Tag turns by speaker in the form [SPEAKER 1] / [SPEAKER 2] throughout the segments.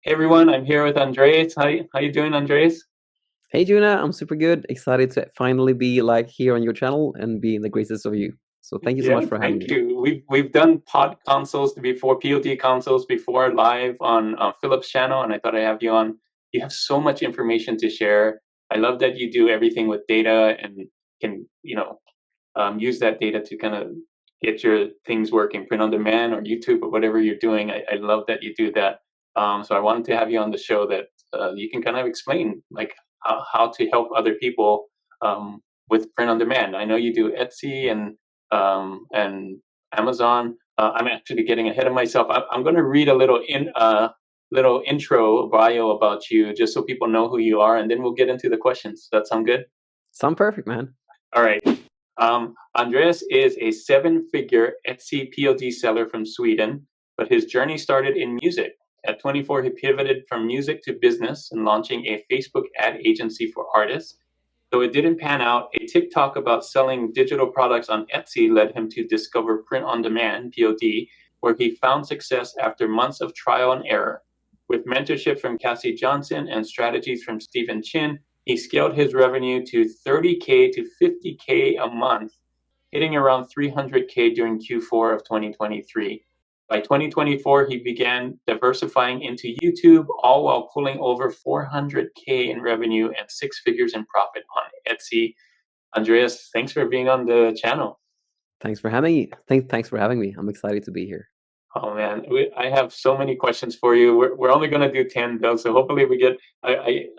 [SPEAKER 1] Hey everyone, I'm here with Andreas. How you doing, Andreas?
[SPEAKER 2] Hey Juna, I'm super good. Excited to finally be like here on your channel and be in the graces of you. So thank you so
[SPEAKER 1] Yeah,
[SPEAKER 2] much for having
[SPEAKER 1] thank
[SPEAKER 2] me.
[SPEAKER 1] you. We've done pod consoles before, POD consoles before live on Philip's channel, and I thought I'd have you on. You have so much information to share. I love that you do everything with data and can, use that data to kind of get your things working, print on demand or YouTube or whatever you're doing. I love that you do that. So I wanted to have you on the show that you can kind of explain like how to help other people with print on demand. I know you do Etsy and Amazon. I'm actually getting ahead of myself. I'm going to read a little intro bio about you just so people know who you are, and then we'll get into the questions. Does that sound good?
[SPEAKER 2] Sound perfect, man.
[SPEAKER 1] All right. Andreas is a seven-figure Etsy POD seller from Sweden, but his journey started in music. At 24, he pivoted from music to business and launching a Facebook ad agency for artists. Though it didn't pan out, a TikTok about selling digital products on Etsy led him to discover print on demand, POD, where he found success after months of trial and error. With mentorship from Cassie Johnson and strategies from Stephen Chin, he scaled his revenue to 30K to 50K a month, hitting around 300K during Q4 of 2023. By 2024, he began diversifying into YouTube, all while pulling over 400K in revenue and six figures in profit on Etsy. Andreas, thanks for being on the channel.
[SPEAKER 2] Thanks for having me. Thanks for having me. I'm excited to be here.
[SPEAKER 1] Oh man, I have so many questions for you. We're only going to do 10 though, so hopefully we get.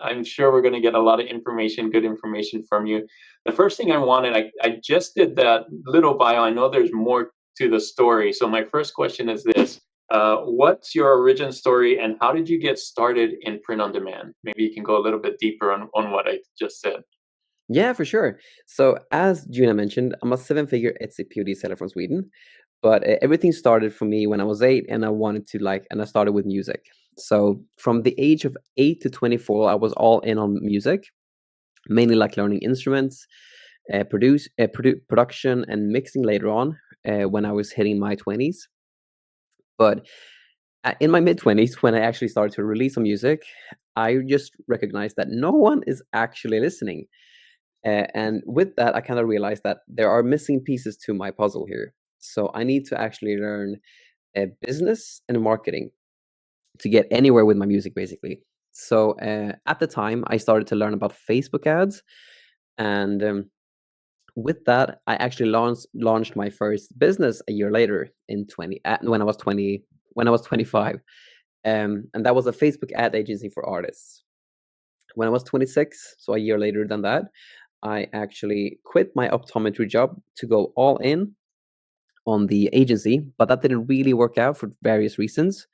[SPEAKER 1] I'm sure we're going to get a lot of information, good information from you. The first thing I wanted, I just did that little bio. I know there's more to the story, so my first question is this: what's your origin story, and how did you get started in print on demand? Maybe you can go a little bit deeper on what I just said.
[SPEAKER 2] Yeah, for sure. So as Juna mentioned, I'm a seven-figure Etsy POD seller from Sweden, but everything started for me when I was 8, and and I started with music. So from the age of 8 to 24, I was all in on music, mainly like learning instruments, production and mixing later on when I was hitting my 20s. But in my mid 20s, when I actually started to release some music, I just recognized that no one is actually listening. And with that, I kind of realized that there are missing pieces to my puzzle here. So I need to actually learn business and marketing to get anywhere with my music, basically. So at the time, I started to learn about Facebook ads, and with that, I actually launched my first business a year later in when I was 25, and that was a Facebook ad agency for artists. When I was 26, so a year later than that, I actually quit my optometry job to go all in on the agency, but that didn't really work out for various reasons.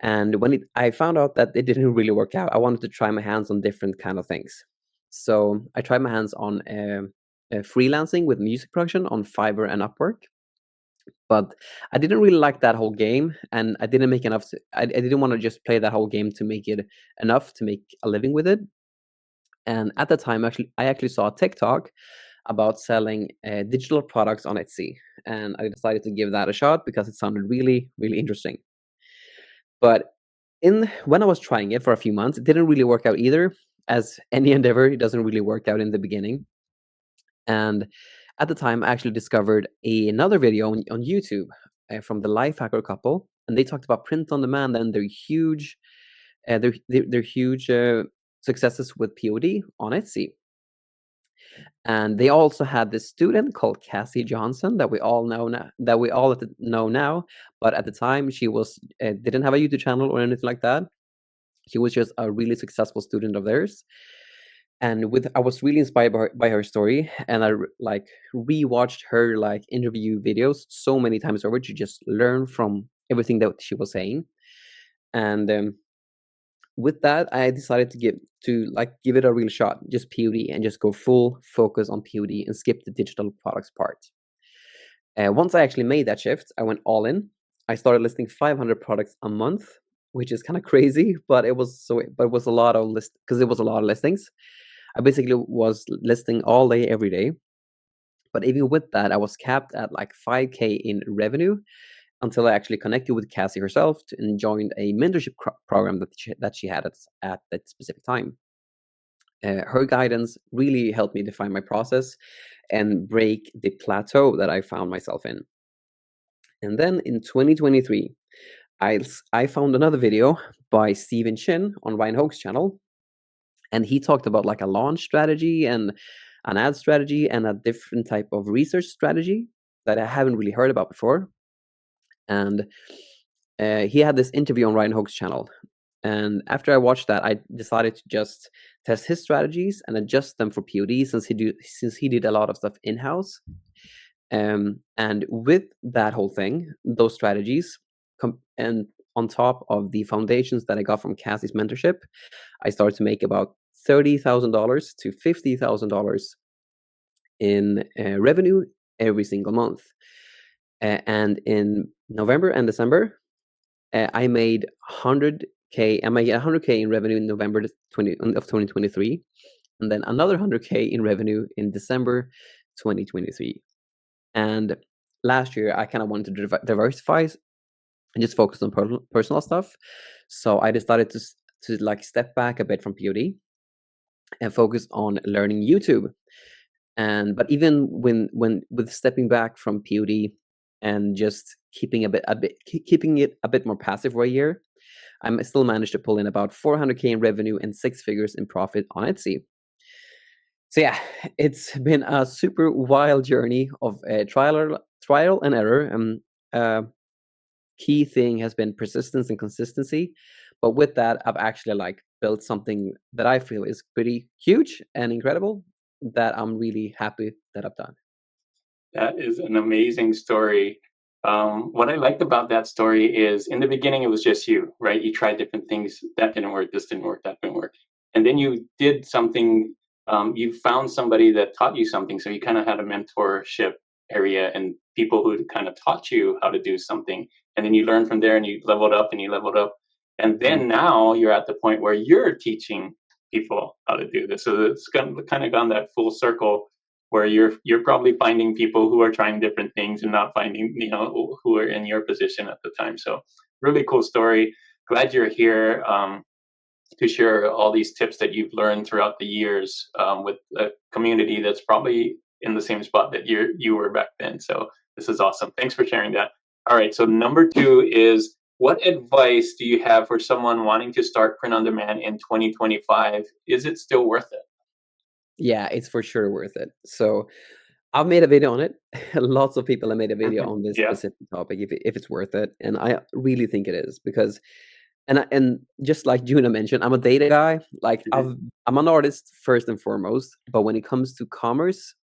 [SPEAKER 2] And I found out that it didn't really work out, I wanted to try my hands on different kind of things. So I tried my hands on freelancing with music production on Fiverr and Upwork, but I didn't really like that whole game, and I didn't make enough. I didn't want to just play that whole game to make it enough to make a living with it. And at the time, I actually saw a TikTok about selling digital products on Etsy, and I decided to give that a shot because it sounded really, really interesting. But in when I was trying it for a few months, it didn't really work out either. As any endeavor, it doesn't really work out in the beginning. And at the time, I actually discovered another video on YouTube from the Life Hacker couple, and they talked about print on demand and their huge successes with POD on Etsy. And they also had this student called Cassie Johnson that we all know now, know now. But at the time, she was didn't have a YouTube channel or anything like that. She was just a really successful student of theirs. And I was really inspired by her story, and like rewatched her like interview videos so many times over to just learn from everything that she was saying. And with that, I decided to give it a real shot, just POD, and just go full focus on POD and skip the digital products part. Once I actually made that shift, I went all in. I started listing 500 products a month, which is kind of crazy, but it was a lot of because it was a lot of listings. I basically was listing all day, every day. But even with that, I was capped at like 5K in revenue, until I actually connected with Cassie herself and joined a mentorship program that she had at that specific time. Her guidance really helped me define my process and break the plateau that I found myself in. And then in 2023, I found another video by Stephen Chin on Ryan Hoke's channel, and he talked about like a launch strategy and an ad strategy and a different type of research strategy that I haven't really heard about before. And he had this interview on Ryan Hoke's channel. And after I watched that, I decided to just test his strategies and adjust them for POD since he did a lot of stuff in-house. And with that whole thing, those strategies, and on top of the foundations that I got from Cassie's mentorship, I started to make about $30,000 to $50,000 in revenue every single month. And in November and December, I made 100K. I made 100K in revenue in November of 2023, and then another 100K in revenue in December 2023. And last year, I kind of wanted to diversify and just focus on personal stuff. So I decided to like step back a bit from POD and focus on learning YouTube. But even when with stepping back from POD and just keeping keeping it a bit more passive for a year, I still managed to pull in about 400K in revenue and 6 figures in profit on Etsy. So yeah, it's been a super wild journey of trial and error. Key thing has been persistence and consistency, but with that, I've actually like built something that I feel is pretty huge and incredible that I'm really happy that I've done.
[SPEAKER 1] That is an amazing story. What I liked about that story is in the beginning, it was just you, right? You tried different things. That didn't work. This didn't work. That didn't work. And then you did something. You found somebody that taught you something. So you kind of had a mentorship area and people who kind of taught you how to do something. And then you learned from there and you leveled up and you leveled up. And then now you're at the point where you're teaching people how to do this. So it's kind of gone that full circle where you're probably finding people who are trying different things and not finding, who are in your position at the time. So really cool story. Glad you're here to share all these tips that you've learned throughout the years with a community that's probably in the same spot that you were back then. So this is awesome. Thanks for sharing that. All right. So number 2 is, what advice do you have for someone wanting to start print on demand in 2025? Is it still worth it?
[SPEAKER 2] Yeah, it's for sure worth it. So I've made a video on it. Lots of people have made a video on this
[SPEAKER 1] Yeah.
[SPEAKER 2] specific topic if it's worth it, and I really think it is because, and just like Juna mentioned, I'm a data guy. Like
[SPEAKER 1] Mhm.
[SPEAKER 2] I'm an artist first and foremost, but when it comes to commerce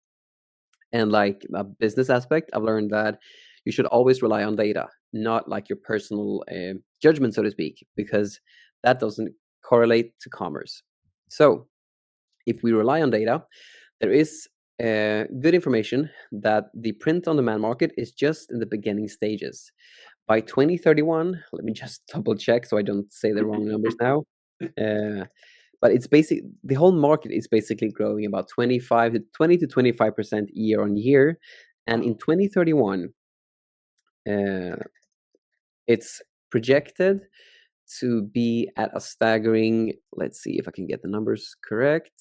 [SPEAKER 2] and like a business aspect, I've learned that you should always rely on data, not like your personal judgment, so to speak, because that doesn't correlate to commerce. So if we rely on data, there is good information that the print on demand market is just in the beginning stages. By 2031, let me just double check so I don't say the wrong numbers now. But it's the whole market is basically growing about 20 to 25% year on year. And in 2031, uh, it's projected to be at a staggering, let's see if I can get the numbers correct.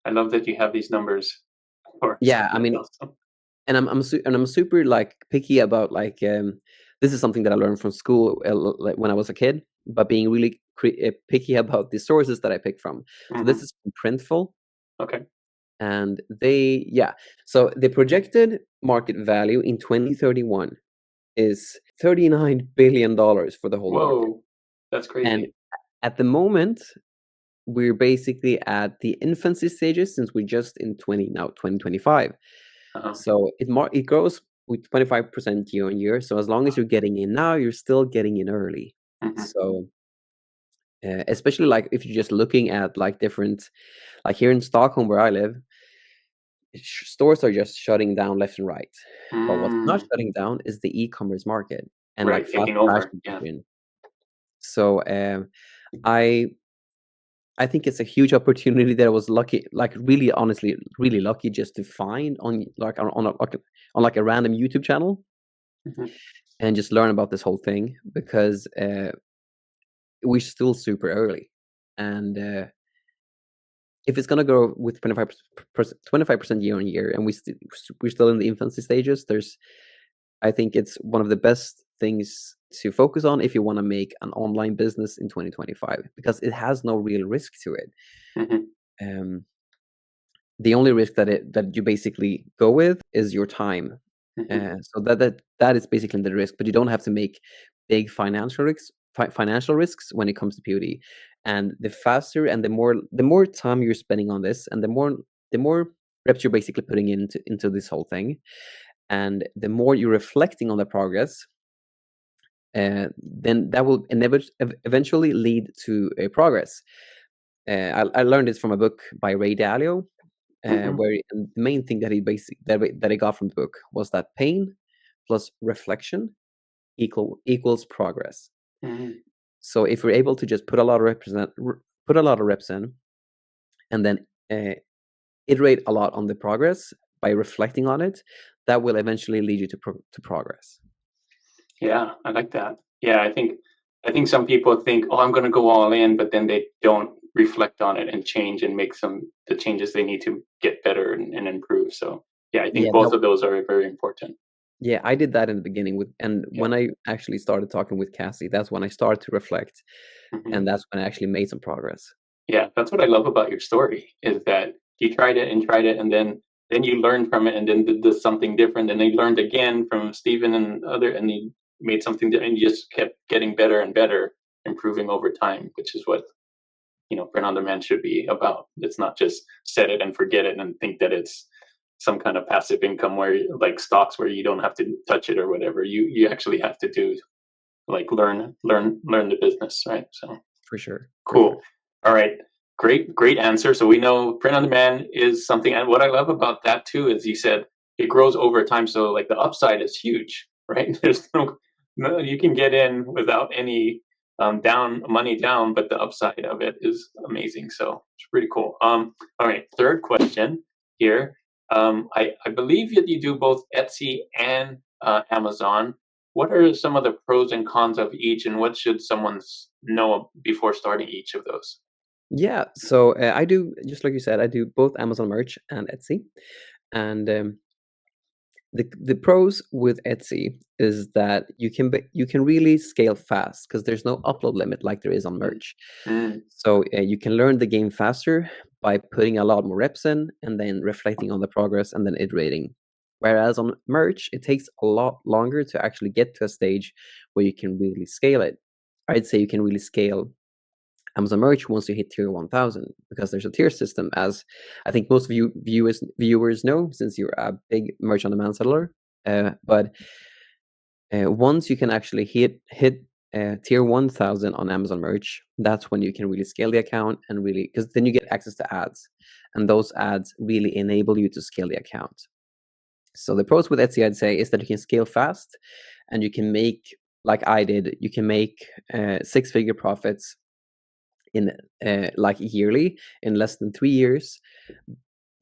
[SPEAKER 1] I love that you have these numbers. Of course.
[SPEAKER 2] Yeah, I
[SPEAKER 1] That's
[SPEAKER 2] mean,
[SPEAKER 1] awesome.
[SPEAKER 2] and I'm super like picky about like this is something that I learned from school like when I was a kid, but being really picky about the sources that I pick from. So this
[SPEAKER 1] Hmm.
[SPEAKER 2] is from Printful,
[SPEAKER 1] Okay.
[SPEAKER 2] and so the projected market value in 2031 is $39 billion for the whole market,
[SPEAKER 1] Whoa. That's
[SPEAKER 2] and
[SPEAKER 1] crazy.
[SPEAKER 2] at the moment we're basically at the infancy stages since we're just in 2025.
[SPEAKER 1] Uh-huh.
[SPEAKER 2] So it grows with 25% year on year. So as long as you're getting in now, you're still getting in early.
[SPEAKER 1] Hmm.
[SPEAKER 2] So especially like if you're just looking at like different, like here in Stockholm where I live, stores are just shutting down left and right. But what's not
[SPEAKER 1] Mm.
[SPEAKER 2] shutting down is the e-commerce market and like
[SPEAKER 1] Right.
[SPEAKER 2] fast
[SPEAKER 1] Taking over.
[SPEAKER 2] fashion
[SPEAKER 1] Yeah.
[SPEAKER 2] fashion. So I I think it's a huge opportunity that I was lucky, like really honestly, really lucky just to find on like on a random YouTube channel.
[SPEAKER 1] Mhm.
[SPEAKER 2] and just learn about this whole thing, because we're still super early. And if it's going to grow with 25% year on year, and we're still in the infancy stages, I think it's one of the best things to focus on if you want to make an online business in 2025, because it has no real risk to it.
[SPEAKER 1] Mhm.
[SPEAKER 2] Um, the only risk that you basically go with is your time.
[SPEAKER 1] Mhm.
[SPEAKER 2] So that is basically the risk, but you don't have to make big financial risks when it comes to POD. And the faster and the more time you're spending on this, and the more reps you're basically putting into this whole thing, and the more you're reflecting on the progress, then that will eventually lead to a progress. I learned this from a book by Ray Dalio,
[SPEAKER 1] Mhm.
[SPEAKER 2] and the main thing that that I got from the book was that pain plus reflection equals progress.
[SPEAKER 1] Mhm.
[SPEAKER 2] So if we're able to just put a lot of reps in, and then uh, iterate a lot on the progress by reflecting on it, that will eventually lead you to progress.
[SPEAKER 1] Yeah, I like that. Yeah, I think some people think, "Oh, I'm gonna go all in," but then they don't reflect on it and change and make the changes they need to get better and improve. So, yeah, I think
[SPEAKER 2] Yeah,
[SPEAKER 1] both of those are very important.
[SPEAKER 2] yeah, I did that in the beginning and
[SPEAKER 1] Yeah.
[SPEAKER 2] when I actually started talking with Cassie, that's when I started to reflect, and
[SPEAKER 1] Mhm.
[SPEAKER 2] that's when I actually made some progress.
[SPEAKER 1] Yeah, that's what I love about your story is that you tried it and tried it, and then you learned from it, and then did something different, and then you learned again from Stephen and other, and you made something different. And you just kept getting better and better, improving over time, which is what print on demand should be about. It's not just set it and forget it and think that it's some kind of passive income where like stocks where you don't have to touch it or whatever. You actually have to do like learn the business, right? So
[SPEAKER 2] For sure, for sure.
[SPEAKER 1] cool. All right. Great answer. So we know print on demand is something. And what I love about that too is you said it grows over time. So like the upside is huge, right? There's no you can get in without any down money down, but the upside of it is amazing. So it's pretty cool. All right. Third question here. I believe that you do both Etsy and Amazon. What are some of the pros and cons of each, and what should someone know before starting each of those?
[SPEAKER 2] Yeah, so I do, just like you said, I do both Amazon merch and Etsy. And the pros with Etsy is that you can really scale fast because there's no upload limit like there is on
[SPEAKER 1] Mm,
[SPEAKER 2] merch.
[SPEAKER 1] mm,
[SPEAKER 2] So you can learn the game faster by putting a lot more reps in, and then reflecting on the progress, and then iterating. Whereas on merch, it takes a lot longer to actually get to a stage where you can really scale it. I'd say you can really scale Amazon merch once you hit tier 1000, because there's a tier system, as I think most of you viewers know, since you're a big merch on demand seller. But once you can actually hit tier 1000 on Amazon merch, that's when you can really scale the account, and really, because then you get access to ads, and those ads really enable you to scale the account. So the pros with Etsy, I'd say, is that you can scale fast, and you can make, like I did, you can make six-figure profits in like yearly in less than 3 years,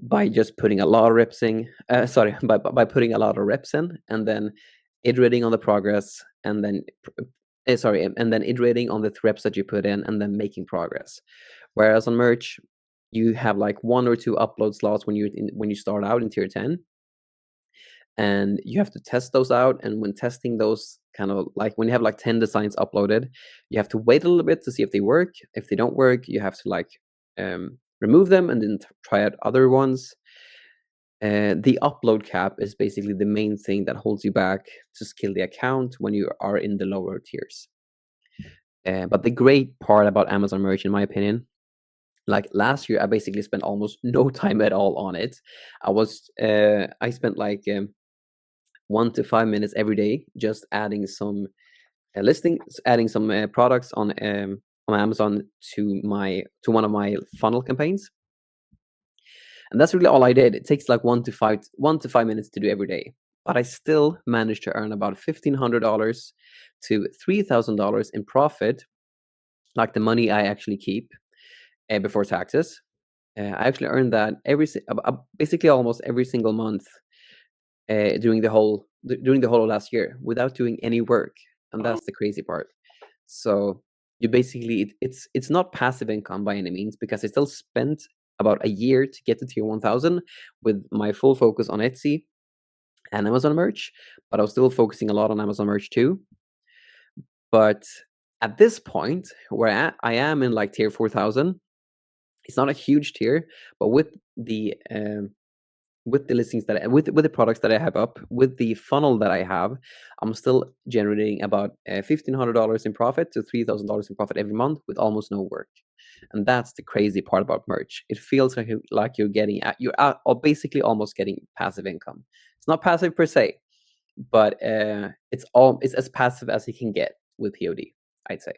[SPEAKER 2] by just putting a lot of reps in. Sorry, by putting a lot of reps in, and then iterating on the progress, and then and then iterating on the reps that you put in, and then making progress. Whereas on merch, you have like one or two upload slots when you start out in tier 10, and you have to test those out. And when testing those, kind of like when you have like 10 designs uploaded, you have to wait a little bit to see if they work. If they don't work, you have to like remove them, and then try out other ones. The upload cap is basically the main thing that holds you back to scale the account when you are in the lower tiers. But the great part about Amazon merch, in my opinion, like last year, I basically spent almost no time at all on it. I spent like 1 to 5 minutes every day, just adding some adding some products on Amazon to one of my funnel campaigns, and that's really all I did. It takes like 1 to 5 minutes to do every day, but I still managed to earn about $1,500 to $3,000 in profit, like the money I actually keep before taxes. I actually earned that basically almost every single month, during the whole of last year without doing any work, and
[SPEAKER 1] Wow.
[SPEAKER 2] that's the crazy part. So you basically it's not passive income by any means, because I still spent about a year to get to tier 1000 with my full focus on Etsy and Amazon merch, but I was still focusing a lot on Amazon merch too. But at this point where I am in like tier 4000, it's not a huge tier, but with the listings that with the products that I have up, with the funnel that I have, I'm still generating about $1,500 in profit to $3,000 in profit every month with almost no work. And that's the crazy part about merch. It feels like you're getting or basically almost getting passive income. It's not passive per se, but it's as passive as it can get with POD, I'd say.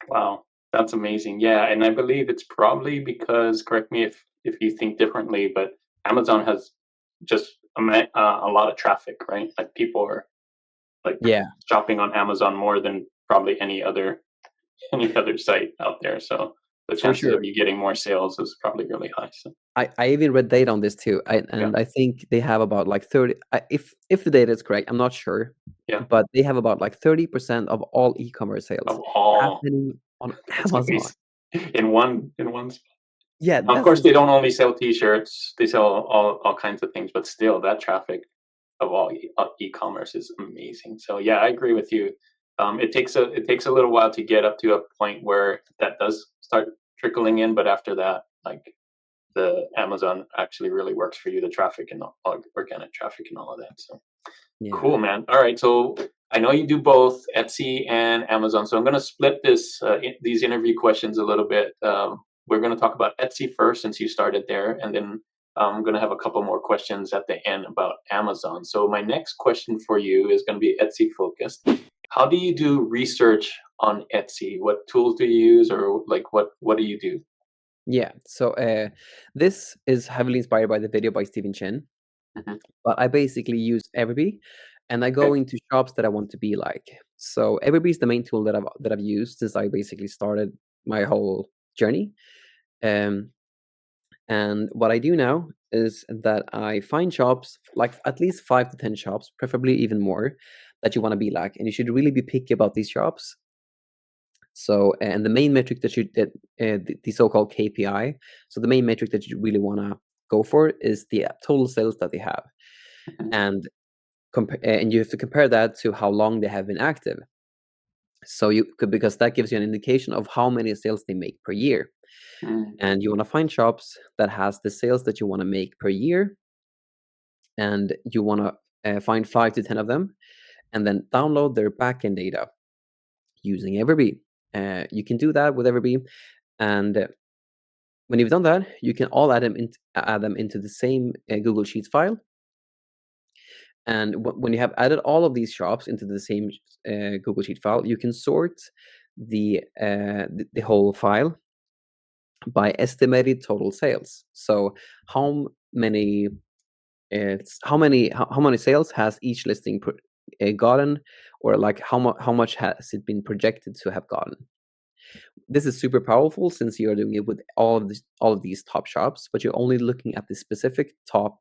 [SPEAKER 1] Wow, that's amazing. Yeah, and I believe it's probably because, correct me if you think differently, but Amazon has just a lot of traffic, right? Like people are like
[SPEAKER 2] Yeah,
[SPEAKER 1] shopping on Amazon more than probably any other site out there. So the
[SPEAKER 2] for
[SPEAKER 1] chances of
[SPEAKER 2] sure.
[SPEAKER 1] you getting more sales is probably really high. So
[SPEAKER 2] I even read data on this too,
[SPEAKER 1] yeah,
[SPEAKER 2] and I think they have about like 30. If the data is correct, I'm not sure,
[SPEAKER 1] yeah,
[SPEAKER 2] but they have about like 30% of all e-commerce
[SPEAKER 1] of
[SPEAKER 2] sales
[SPEAKER 1] all
[SPEAKER 2] happening on
[SPEAKER 1] that's
[SPEAKER 2] Amazon.
[SPEAKER 1] amazing. In one
[SPEAKER 2] Yeah,
[SPEAKER 1] Of
[SPEAKER 2] that's
[SPEAKER 1] course, they
[SPEAKER 2] insane.
[SPEAKER 1] don't only sell T-shirts; they sell all kinds of things. But still, that traffic of all e-commerce is amazing. So yeah, I agree with you. It takes a little while to get up to a point where that does start trickling in, but after that, like the Amazon actually really works for you, the traffic and organic traffic and all of that. So
[SPEAKER 2] Yeah,
[SPEAKER 1] cool, man. All right, so I know you do both Etsy and Amazon, so I'm going to split these interview questions a little bit. We're going to talk about Etsy first, since you started there, and then I'm going to have a couple more questions at the end about Amazon. So my next question for you is going to be Etsy focused. How do you do research on Etsy? What tools do you use, or like what do you do?
[SPEAKER 2] yeah. So this is heavily inspired by the video by Stephen Chin,
[SPEAKER 1] Mhm.
[SPEAKER 2] but I basically use Everbee, and I go
[SPEAKER 1] Okay.
[SPEAKER 2] into shops that I want to be like. So Everbee is the main tool that I've used since I basically started my whole journey. Um, And what I do now is that I find shops, like at least 5 to 10 shops, preferably even more, that you want to be like. And you should really be picky about these shops. So, and the main metric the so-called KPI. So the main metric that you really want to go for is the total sales that they have,
[SPEAKER 1] Mhm.
[SPEAKER 2] and and you have to compare that to how long they have been active. So you could, because that gives you an indication of how many sales they make per year.
[SPEAKER 1] Mm,
[SPEAKER 2] And you want to find shops that has the sales that you want to make per year, and you want to find 5 to 10 of them, and then download their backend data using Everbee. You can do that with Everbee, and when you've done that, you can all add them into the same Google Sheets file. And when you have added all of these shops into the same Google Sheet file, you can sort the whole file by estimated total sales. So how many how many sales has each listing gotten, or like how much has it been projected to have gotten. This is super powerful since you are doing it with all of these top shops, but you're only looking at the specific top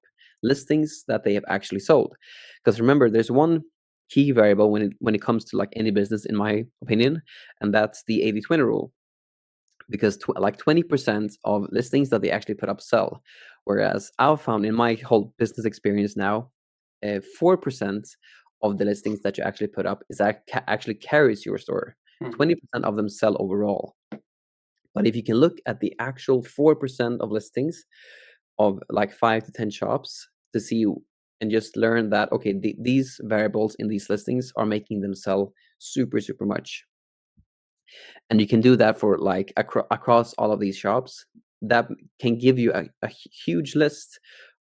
[SPEAKER 2] listings that they have actually sold. Because remember, there's one key variable when it comes to like any business, in my opinion, and that's the 80/20 rule. Because like 20% of listings that they actually put up sell, whereas I've found in my whole business experience now, 4% of the listings that you actually put up actually carries your store.
[SPEAKER 1] mhm,
[SPEAKER 2] 20% of them sell overall. But if you can look at the actual 4% of listings of like 5 to 10 shops to see and just learn that, okay, these variables in these listings are making them sell super much, and you can do that for like across all of these shops, that can give you a huge list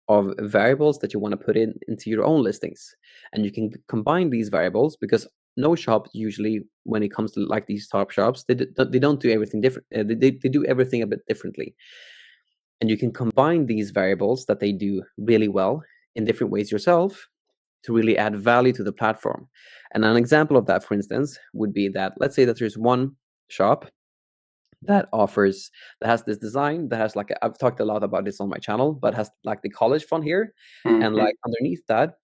[SPEAKER 2] of variables that you want to put into your own listings. And you can combine these variables, because no shop usually, when it comes to like these top shops, they don't do everything different. They do everything a bit differently, and you can combine these variables that they do really well in different ways yourself to really add value to the platform. And an example of that, for instance, would be that, let's say that there's one shop that has this design that has like I've talked a lot about this on my channel, but has like the college font here, and
[SPEAKER 1] Hmm.
[SPEAKER 2] like underneath that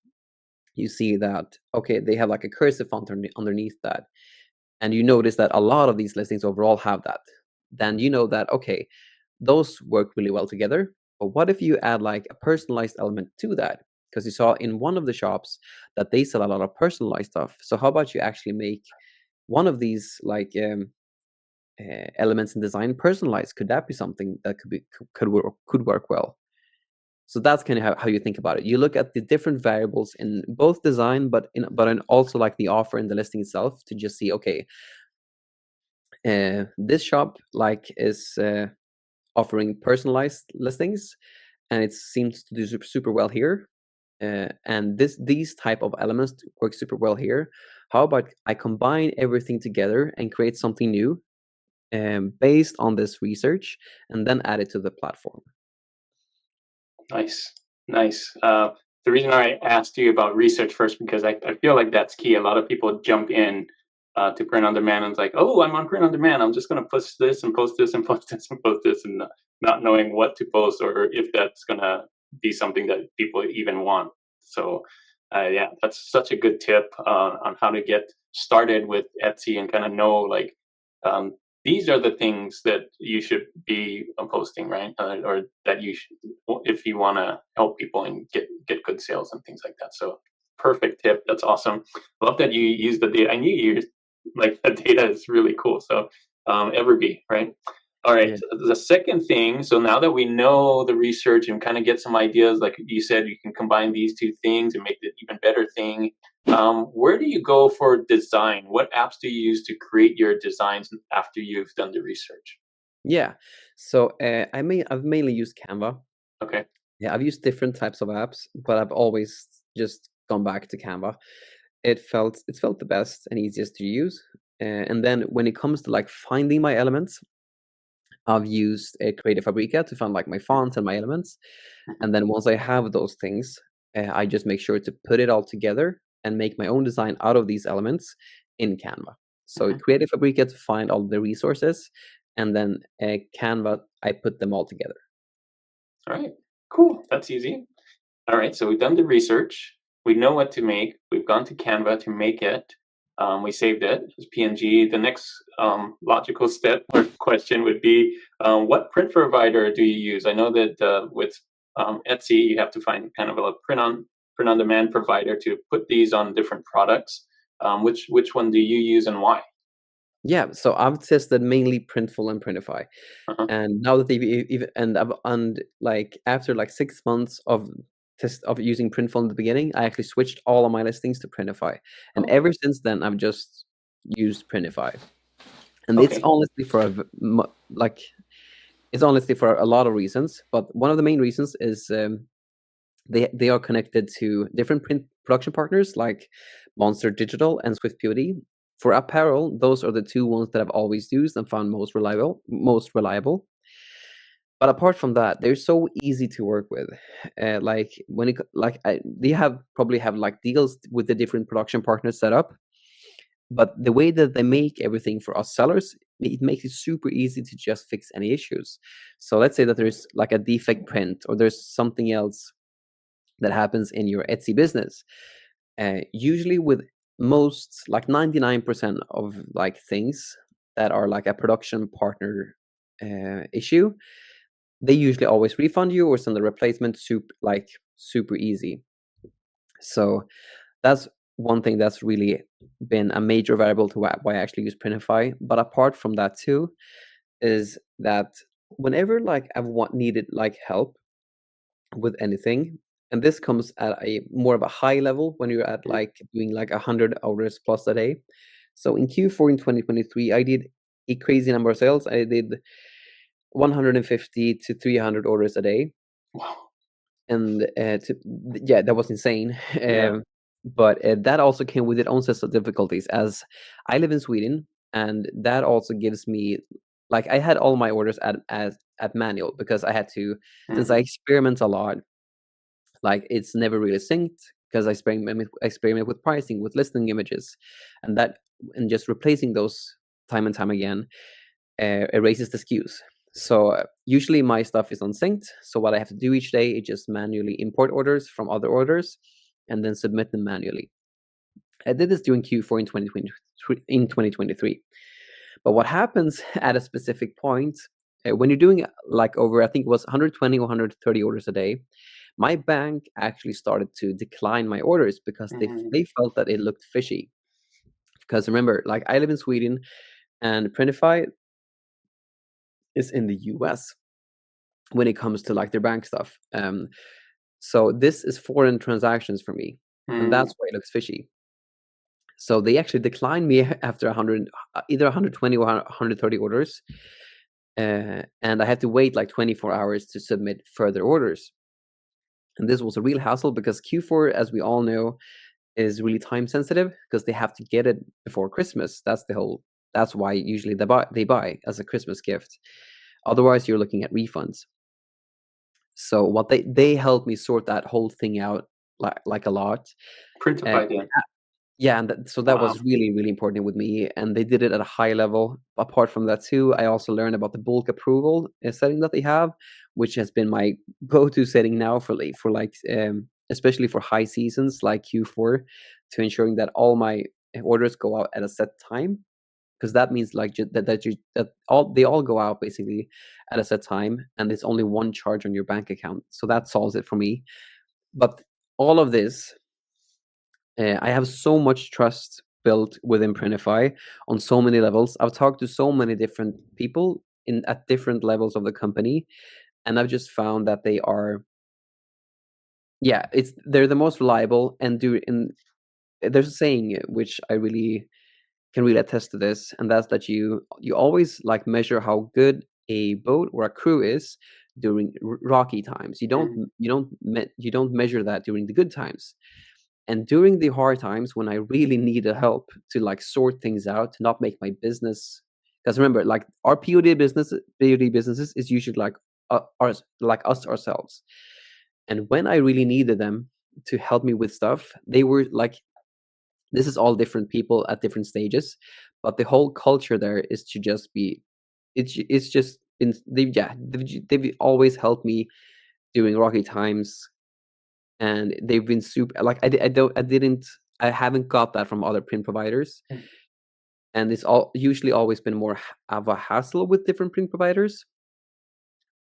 [SPEAKER 2] you see that okay, they have like a cursive font underneath that, and you notice that a lot of these listings overall have that. Then you know that okay, those work really well together. But what if you add like a personalized element to that? Because you saw in one of the shops that they sell a lot of personalized stuff. So how about you actually make one of these like elements in design personalized? Could that be something that could work well? So that's kind of how you think about it. You look at the different variables in both design, but in also like the offer and the listing itself to just see okay, this shop like is offering personalized listings, and it seems to do super well here. And these type of elements work super well here. How about I combine everything together and create something new based on this research, and then add it to the platform?
[SPEAKER 1] Nice, nice. The reason I asked you about research first because I feel like that's key. A lot of people jump in to print on demand and it's like, oh, I'm on print on demand. I'm just going to post this and post this and post this and post this, and not knowing what to post or if that's going to be something that people even want. So, yeah, that's such a good tip on how to get started with Etsy and kind of know like um, these are the things that you should be posting, right? Or that you should, if you want to help people and get good sales and things like that. So perfect tip. That's awesome. Love that you use the data. I knew you used like the data is really cool. So Everbee, right? All right.
[SPEAKER 2] Yeah.
[SPEAKER 1] The second thing. So now that we know the research and kind of get some ideas, like you said, you can combine these two things and make it even better thing. Where do you go for design? What apps do you use to create your designs after you've done the research?
[SPEAKER 2] Yeah. So I've mainly used Canva.
[SPEAKER 1] Okay.
[SPEAKER 2] Yeah, I've used different types of apps, but I've always just gone back to Canva. It felt the best and easiest to use. And then when it comes to like finding my elements, I've used Creative Fabrica to find like my fonts and my elements.
[SPEAKER 1] Mhm.
[SPEAKER 2] And then once I have those things, I just make sure to put it all together and make my own design out of these elements in Canva. So
[SPEAKER 1] Mhm.
[SPEAKER 2] Creative Fabrica to find all the resources, and then Canva, I put them all together.
[SPEAKER 1] All right. Cool. That's easy. All right, so we've done the research. We know what to make. We've gone to Canva to make it. We saved it as PNG. The next logical step or question would be, what print provider do you use? I know that with Etsy, you have to find kind of a print on demand provider to put these on different products. Which one do you use and why?
[SPEAKER 2] Yeah, so I've tested mainly Printful and Printify.
[SPEAKER 1] Uh-huh.
[SPEAKER 2] And now that they've even and like after like 6 months of using Printful in the beginning, I actually switched all of my listings to Printify, and
[SPEAKER 1] Oh,
[SPEAKER 2] ever since then I've just used Printify. And it's
[SPEAKER 1] okay.
[SPEAKER 2] honestly for like it's honestly for a lot of reasons, but one of the main reasons is they are connected to different print production partners like Monster Digital and Swift POD. For apparel, those are the two ones that I've always used and found most reliable. Most reliable. But apart from that, they're so easy to work with. Like when it they have probably have like deals with the different production partners set up, but the way that they make everything for us sellers, it makes it super easy to just fix any issues. So let's say that there's like a defect print or there's something else that happens in your Etsy business. Usually with most like 99% of like things that are like a production partner issue, they usually always refund you or send a replacement super easy. So that's one thing that's really been a major variable to why I actually use Printify. But apart from that too, is that whenever like needed like help with anything, and this comes at a more of a high level when you're at
[SPEAKER 1] Mhm.
[SPEAKER 2] like doing like 100 hours plus a day. So in Q4 in 2023, I did a crazy number of sales. I did 150 to 300 orders a day,
[SPEAKER 1] Wow.
[SPEAKER 2] and yeah, that was insane.
[SPEAKER 1] Yeah.
[SPEAKER 2] But that also came with its own set of difficulties, as I live in Sweden, and that also gives me like I had all my orders at manual because I had to, since I
[SPEAKER 1] Hmm.
[SPEAKER 2] experiment a lot, like it's never really synced because I experiment with pricing, with listing images, and just replacing those time and time again. erases the SKUs. So usually my stuff is unsynced. So what I have to do each day is just manually import orders from other orders and then submit them manually. I did this during Q4 in 2023. But what happens at a specific point when you're doing like over, I think it was 120 or 130 orders a day, my bank actually started to decline my orders because
[SPEAKER 1] Mhm.
[SPEAKER 2] they felt that it looked fishy. Because remember, like I live in Sweden and Printify is in the US when it comes to like their bank stuff. So this is foreign transactions for me, and
[SPEAKER 1] Mm.
[SPEAKER 2] that's why it looks fishy. So they actually declined me after 100, either 120 or 130 orders, and I had to wait like 24 hours to submit further orders. And this was a real hassle because Q4, as we all know, is really time sensitive because they have to get it before Christmas. That's why usually they buy as a Christmas gift. Otherwise, you're looking at refunds. So what they helped me sort that whole thing out like a lot. Uh,
[SPEAKER 1] Printify then.
[SPEAKER 2] yeah, and so that
[SPEAKER 1] Wow.
[SPEAKER 2] was really really important with me, and they did it at a high level. Apart from that too, I also learned about the bulk approval setting that they have, which has been my go-to setting now for especially for high seasons like Q4, to ensuring that all my orders go out at a set time, because that means like that all they all go out basically at a set time, and it's only one charge on your bank account. So that solves it for me. But all of this, I have so much trust built within Printify on so many levels. I've talked to so many different people in at different levels of the company, and I've just found that they are, yeah, they're the most reliable and do in. There's a saying which I really can really attest to this, and that's that you always like measure how good a boat or a crew is during rocky times.
[SPEAKER 1] Mm.
[SPEAKER 2] You don't measure that during the good times. And during the hard times when I really needed help to like sort things out, to not make my business, because remember, like our POD businesses is usually like ours, like us ourselves. And when I really needed them to help me with stuff, they were like, this is all different people at different stages, but the whole culture there is to just be, it's just been they've always helped me during rocky times, and they've been super like I haven't got that from other print providers,
[SPEAKER 1] Mm.
[SPEAKER 2] and it's all usually always been more of a hassle with different print providers.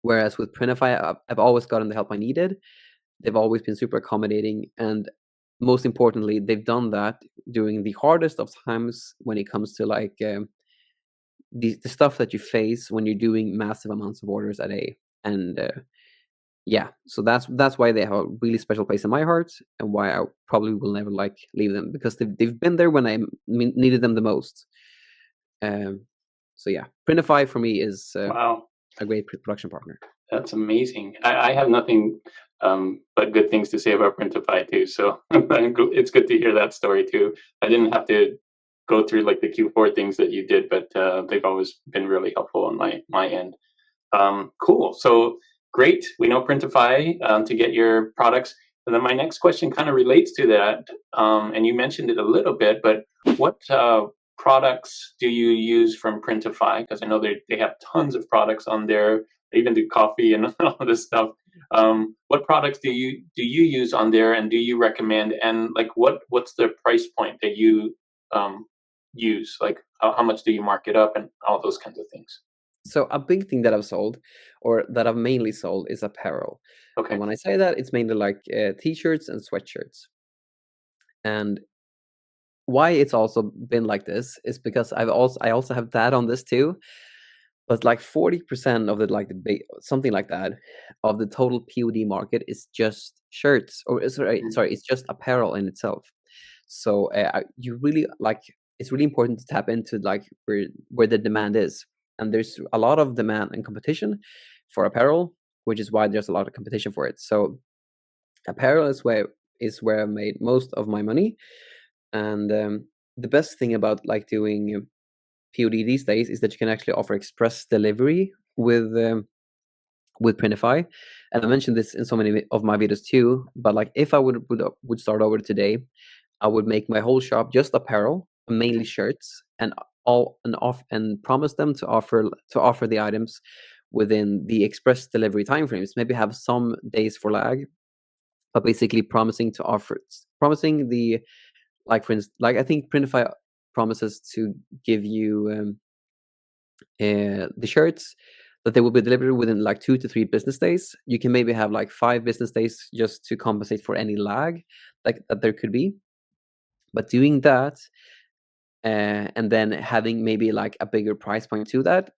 [SPEAKER 2] Whereas with Printify, I've always gotten the help I needed. They've always been super accommodating, and most importantly, they've done that during the hardest of times when it comes to like the stuff that you face when you're doing massive amounts of orders a day. And yeah, so that's why they have a really special place in my heart, and why I probably will never like leave them, because they've been there when I needed them the most. Um, so yeah, Printify for me is
[SPEAKER 1] Wow.
[SPEAKER 2] a great production partner.
[SPEAKER 1] That's amazing. I have nothing but good things to say about Printify too. So it's good to hear that story too. I didn't have to go through like the Q4 things that you did, but they've always been really helpful on my end. Cool. So great. We know Printify to get your products. And then my next question kind of relates to that. And you mentioned it a little bit, but what products do you use from Printify? Because I know they have tons of products on there. They even do coffee and all this stuff. What products do you use on there, and do you recommend? And like, what's the price point that you use? Like, how much do you mark it up, and all those kinds of things?
[SPEAKER 2] So a big thing that I've sold, or that I've mainly sold, is apparel. And
[SPEAKER 1] Okay.
[SPEAKER 2] when I say that, it's mainly like t-shirts and sweatshirts. And why it's also been like this is because I also have that on this too. But like 40% of the like something like that of the total POD market is just shirts, or sorry, it's just apparel in itself. So you really like, it's really important to tap into like where the demand is, and there's a lot of demand and competition for apparel, which is why there's a lot of competition for it. So apparel is where I made most of my money, and the best thing about like doing POD these days is that you can actually offer express delivery with Printify. And I mentioned this in so many of my videos too. But like, if I would start over today, I would make my whole shop just apparel, mainly shirts, and and promise them to offer the items within the express delivery timeframes. Maybe have some days for lag, but basically promising the, like for instance, like I think Printify promises to give you the shirts that they will be delivered within like 2 to 3 business days. You can maybe have like 5 business days just to compensate for any lag like that there could be. But doing that and then having maybe like a bigger price point to that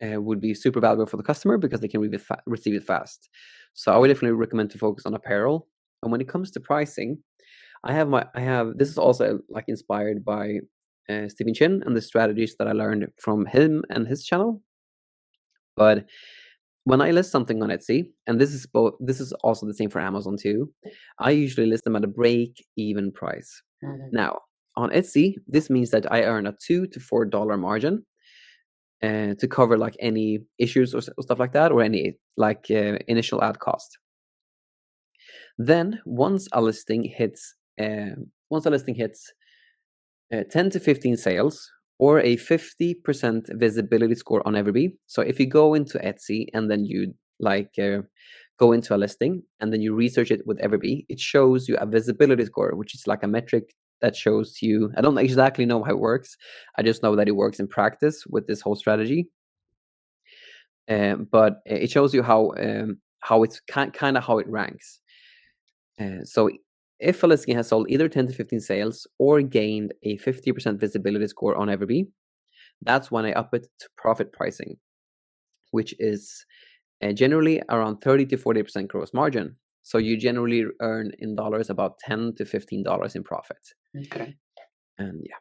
[SPEAKER 2] would be super valuable for the customer because they can receive it fast. So I would definitely recommend to focus on apparel. And when it comes to pricing, I have this is also like inspired by Stephen Chin and the strategies that I learned from him and his channel. But when I list something on Etsy, and this is also the same for Amazon too, I usually list them at a break-even price. Now, on Etsy, this means that I earn a $2 to $4 margin to cover like any issues or stuff like that, or any like initial ad cost. Then once a listing hits 10 to 15 sales or a 50% visibility score on Everbee. So if you go into Etsy and then you go into a listing and then you research it with Everbee, it shows you a visibility score, which is like a metric that shows you. I don't exactly know how it works. I just know that it works in practice with this whole strategy. But it shows you how it's kind of how it ranks. So if a listing has sold either 10 to 15 sales or gained a 50% visibility score on Everbee, that's when I up it to profit pricing, which is generally around 30 to 40% gross margin. So you generally earn in dollars about $10 to $15 in profit.
[SPEAKER 1] Okay.
[SPEAKER 2] And yeah.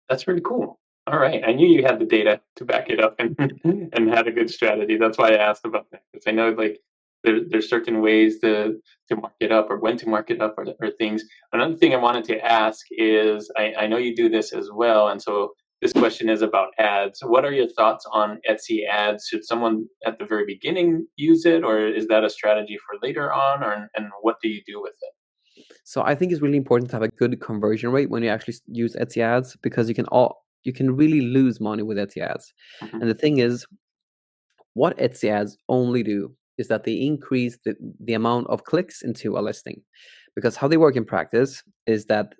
[SPEAKER 1] That's really cool. All right. I knew you had the data to back it up and and had a good strategy. That's why I asked about that, because I know like there's certain ways to mark it up or when to mark it up or things. Another thing I wanted to ask is I know you do this as well, and so this question is about ads. What are your thoughts on Etsy ads? Should someone at the very beginning use it, or is that a strategy for later on, or and what do you do with it?
[SPEAKER 2] So I think it's really important to have a good conversion rate when you actually use Etsy ads, because you can really lose money with Etsy ads.
[SPEAKER 1] Mhm.
[SPEAKER 2] And the thing is, what Etsy ads only do is that they increase the amount of clicks into a listing. Because how they work in practice is that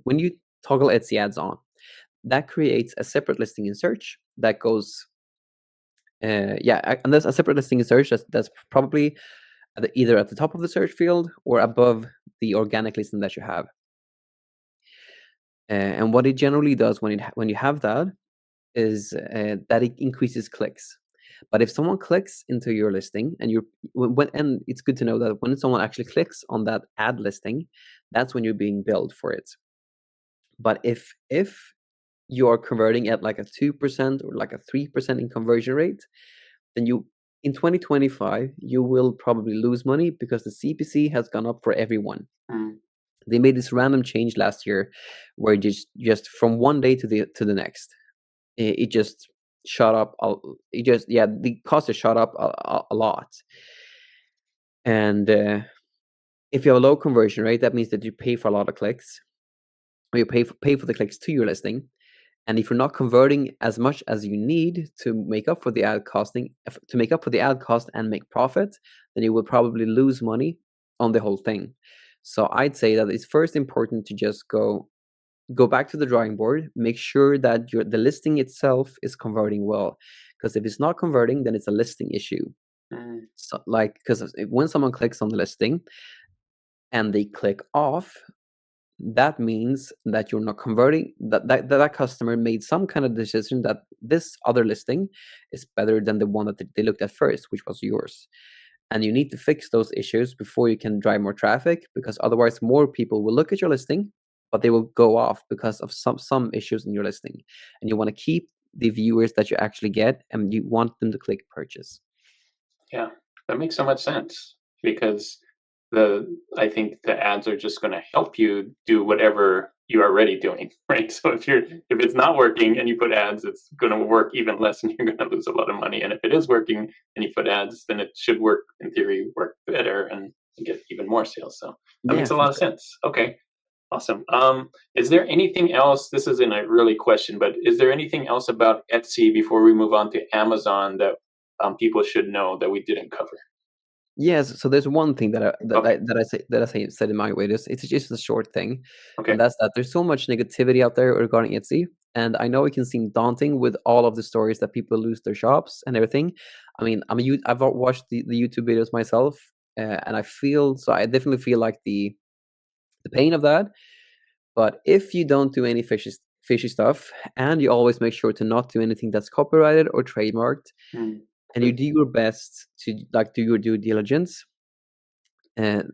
[SPEAKER 2] when you toggle Etsy ads on, that creates a separate listing in search that goes, and there's a separate listing in search that's probably either at the top of the search field or above the organic listing that you have. And what it generally does when you have that is that it increases clicks. But if someone clicks into your listing and and it's good to know that when someone actually clicks on that ad listing, that's when you're being billed for it. But if you are converting at like a 2% or like a 3% in conversion rate, then in 2025 you will probably lose money because the CPC has gone up for everyone.
[SPEAKER 1] Mm.
[SPEAKER 2] They made this random change last year where just from one day to the next, it just shot up. The cost has shot up a lot. And if you have a low conversion rate, that means that you pay for a lot of clicks, or you pay for the clicks to your listing. And if you're not converting as much as you need to make up for the ad cost and make profit, then you will probably lose money on the whole thing. So I'd say that it's first important to just go back to the drawing board, make sure that the listing itself is converting well. Because if it's not converting, then it's a listing issue.
[SPEAKER 1] Mm.
[SPEAKER 2] So because when someone clicks on the listing and they click off, that means that you're not converting, that customer made some kind of decision that this other listing is better than the one that they looked at first, which was yours. And you need to fix those issues before you can drive more traffic, because otherwise more people will look at your listing, but they will go off because of some issues in your listing. And you want to keep the viewers that you actually get, and you want them to click purchase.
[SPEAKER 1] Yeah, that makes so much sense because I think the ads are just going to help you do whatever you're already doing, right? So if it's not working and you put ads, it's going to work even less, and you're going to lose a lot of money. And if it is working and you put ads, then it should work in theory, work better, and you get even more sales. So that
[SPEAKER 2] Yeah,
[SPEAKER 1] makes a
[SPEAKER 2] for
[SPEAKER 1] lot of
[SPEAKER 2] sure.
[SPEAKER 1] sense. Okay. Awesome. Is there anything else? This isn't a really question, but is there anything else about Etsy before we move on to Amazon that people should know that we didn't cover?
[SPEAKER 2] Yes, so there's one thing that
[SPEAKER 1] Okay.
[SPEAKER 2] I say said in my way. It's just a short thing, and
[SPEAKER 1] Okay.
[SPEAKER 2] that's that there's so much negativity out there regarding Etsy, and I know it can seem daunting with all of the stories that people lose their shops and everything. I mean, I've watched the YouTube videos myself, and I definitely feel like the pain of that. But if you don't do any fishy stuff, and you always make sure to not do anything that's copyrighted or trademarked,
[SPEAKER 1] Hmm.
[SPEAKER 2] and you
[SPEAKER 1] Good.
[SPEAKER 2] do your best to like do your due diligence, and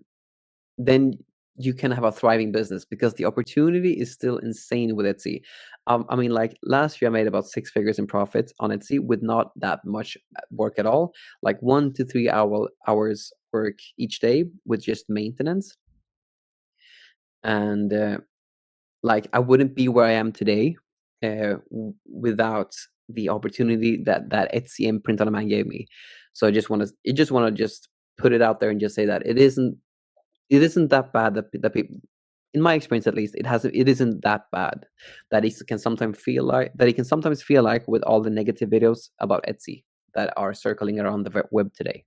[SPEAKER 2] then you can have a thriving business because the opportunity is still insane with Etsy. I mean, like last year, I made about 6 figures in profit on Etsy with not that much work at all, like 1 to 3 hours work each day with just maintenance. And like I wouldn't be where I am today without the opportunity that Etsy and Print on Demand gave me. So I just want to just put it out there and just say that it isn't that bad that people, in my experience at least, it isn't that bad that it can sometimes feel like with all the negative videos about Etsy that are circling around the web today.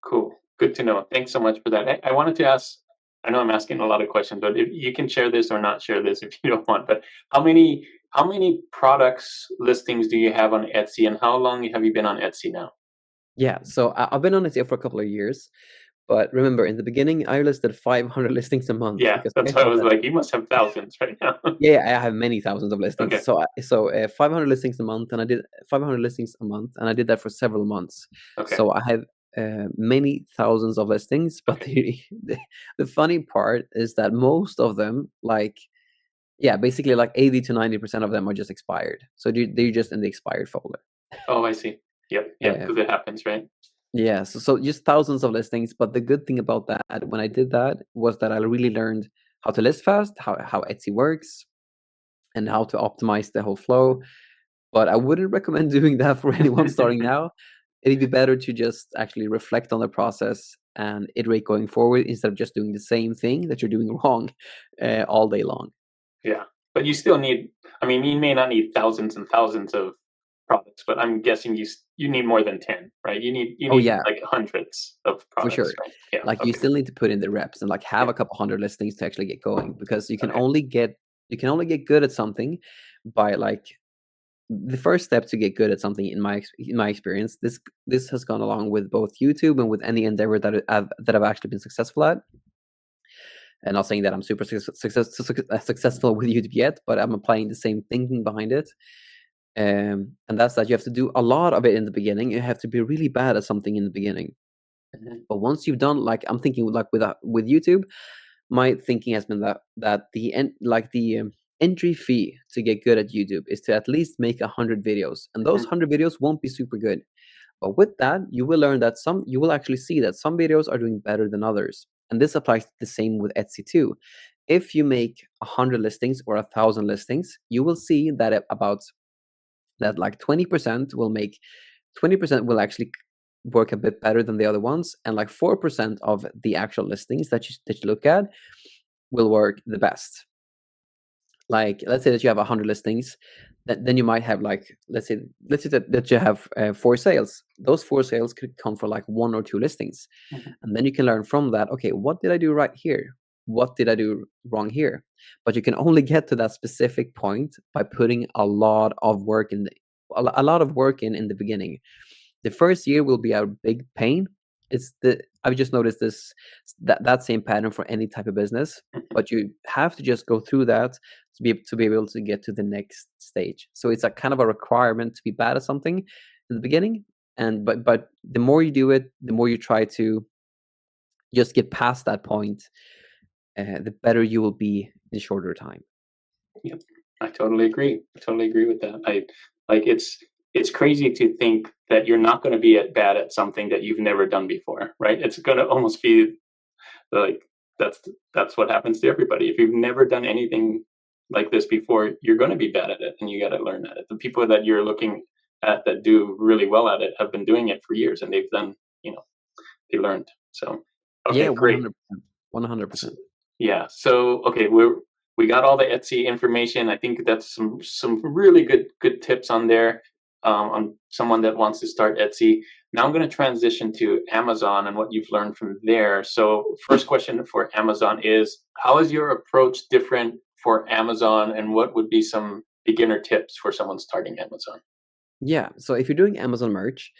[SPEAKER 1] Cool. Good to know. Thanks so much for that. I wanted to ask, I know I'm asking a lot of questions, but if you can share this or not share this if you don't want, but how many products listings do you have on Etsy and how long have you been on Etsy now?
[SPEAKER 2] Yeah, so I've been on Etsy for a couple of years, but remember in the beginning I listed 500 listings a month
[SPEAKER 1] Yeah,
[SPEAKER 2] because I
[SPEAKER 1] that's why I
[SPEAKER 2] thought
[SPEAKER 1] was
[SPEAKER 2] that.
[SPEAKER 1] like, you must have thousands right now.
[SPEAKER 2] Yeah, I have many thousands of listings.
[SPEAKER 1] Okay.
[SPEAKER 2] So 500 listings a month, and I did 500 listings a month, and I did that for several months.
[SPEAKER 1] Okay.
[SPEAKER 2] So I have many thousands of listings, but
[SPEAKER 1] Okay.
[SPEAKER 2] the funny part is that most of them, like yeah, basically like 80 to 90% of them are just expired. So they're just in the expired folder.
[SPEAKER 1] Oh, I see. Yep. Yep.
[SPEAKER 2] Uh,
[SPEAKER 1] Because it happens, right?
[SPEAKER 2] yeah, so just thousands of listings. But the good thing about that, when I did that, was that I really learned how to list fast, how Etsy works, and how to optimize the whole flow. But I wouldn't recommend doing that for anyone starting now. It'd be better to just actually reflect on the process and iterate going forward instead of just doing the same thing that you're doing wrong all day long.
[SPEAKER 1] Yeah. But you still need, I mean, you may not need thousands and thousands of products, but I'm guessing you need more than 10, right? You
[SPEAKER 2] Oh
[SPEAKER 1] need
[SPEAKER 2] yeah,
[SPEAKER 1] like hundreds of
[SPEAKER 2] for
[SPEAKER 1] products,
[SPEAKER 2] sure.
[SPEAKER 1] right? Yeah.
[SPEAKER 2] Like you
[SPEAKER 1] Okay.
[SPEAKER 2] still need to put in the reps and like have
[SPEAKER 1] Yeah.
[SPEAKER 2] a couple hundred listings to actually get going because
[SPEAKER 1] Okay.
[SPEAKER 2] you can only get good at something by like the first step to get good at something in my experience. This has gone along with both YouTube and with any endeavor that I've actually been successful at. And not saying that I'm super successful with YouTube yet, but I'm applying the same thinking behind it. And that's that you have to do a lot of it in the beginning. You have to be really bad at something in the beginning.
[SPEAKER 1] Mhm.
[SPEAKER 2] But once you've done, like I'm thinking, like with YouTube, my thinking has been that the entry fee to get good at YouTube is to at least make 100 videos, and those
[SPEAKER 1] Mhm.
[SPEAKER 2] 100 videos won't be super good. But with that, you will learn that you will actually see that some videos are doing better than others. And this applies the same with Etsy too. If you make 100 listings or 1,000 listings, you will see that about that like 20% will actually work a bit better than the other ones, and like 4% of the actual listings that you look at will work the best. Like let's say that you have 100 listings, then you might have like let's say that you have 4 sales. Those 4 sales could come for like 1 or 2 listings,
[SPEAKER 1] Mhm.
[SPEAKER 2] and then you can learn from that. Okay, what did I do right here? What did I do wrong here? But you can only get to that specific point by putting a lot of work a lot of work in the beginning. The first year will be a big pain. I've just noticed that same pattern for any type of business,
[SPEAKER 1] Mhm.
[SPEAKER 2] but you have to just go through that to be able to get to the next stage. So it's a kind of a requirement to be bad at something in the beginning, and but the more you do it, the more you try to just get past that point, the better you will be in shorter time.
[SPEAKER 1] Yep. I totally agree. I totally agree with that. I like it's crazy to think that you're not going to be bad at something that you've never done before, right? It's going to almost be like that's that's what happens to everybody. If you've never done anything like this before, you're going to be bad at it, and you got to learn at it. The people that you're looking at that do really well at it have been doing it for years, and they've done, you know, they learned. So,
[SPEAKER 2] Yeah,
[SPEAKER 1] okay, great.
[SPEAKER 2] 100%, 100%.
[SPEAKER 1] Yeah. So okay, we got all the Etsy information. I think that's some really good tips on there on someone that wants to start Etsy. Now I'm going to transition to Amazon and what you've learned from there. So first question for Amazon is, how is your approach different for Amazon, and what would be some beginner tips for someone starting Amazon?
[SPEAKER 2] Yeah, so if you're doing Amazon merch,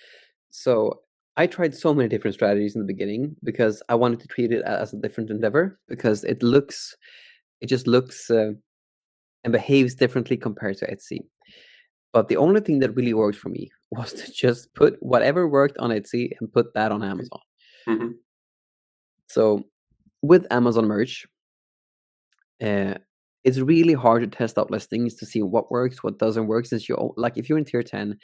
[SPEAKER 2] so I tried so many different strategies in the beginning because I wanted to treat it as a different endeavor because it just looks and behaves differently compared to Etsy. But the only thing that really worked for me was to just put whatever worked on Etsy and put that on Amazon.
[SPEAKER 1] Hmm.
[SPEAKER 2] So with Amazon merch, uh, it's really hard to test out listings to see what works, what doesn't work. Since like if you're in tier 10,